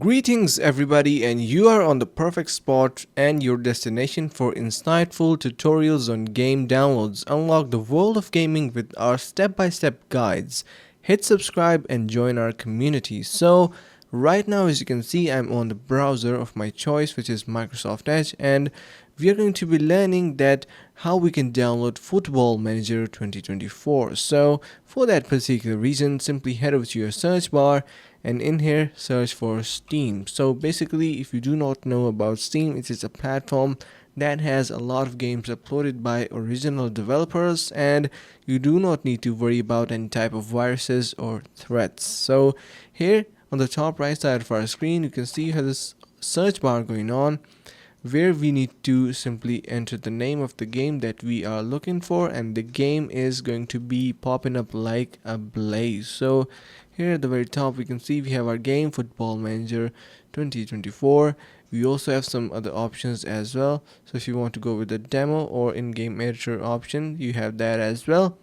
Greetings everybody, and you are on the perfect spot and your destination for insightful tutorials on game downloads. Unlock the world of gaming with our step-by-step guides. Hit subscribe and join our community. So right now, as you can see, I'm on the browser of my choice, which is Microsoft Edge, and we are going to be learning that how we can download Football Manager 2024. So for that particular reason, simply head over to your search bar and in here search for Steam. So basically, if you do not know about Steam, it is a platform that has a lot of games uploaded by original developers, and you do not need to worry about any type of viruses or threats. So here on the top right side of our screen, you can see you have this search bar going on, where we need to simply enter the name of the game that we are looking for, and the game is going to be popping up like a blaze. So here at the very top, we can see we have our game, Football Manager 2024. We also have some other options as well. So if you want to go with the demo or in-game editor option, you have that as well.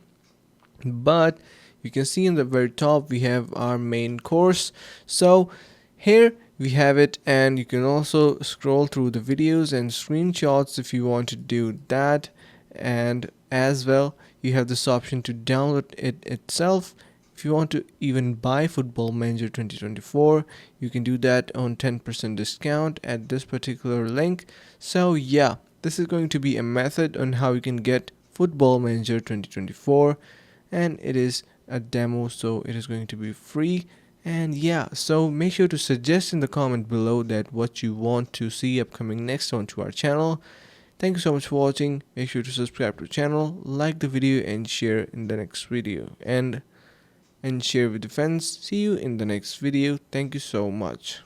But you can see in the very top, we have our main course. So here we have it, and you can also scroll through the videos and screenshots if you want to do that. And as well, you have this option to download it itself. If you want to even buy Football Manager 2024, you can do that on 10% discount at this particular link. So yeah, this is going to be a method on how you can get Football Manager 2024, and it is a demo, so it is going to be free. And yeah, so make sure to suggest in the comment below that what you want to see upcoming next onto our channel. Thank you so much for watching. Make sure to subscribe to the channel, like the video, and share in the next video. And share with your friends. See you in the next video. Thank you so much.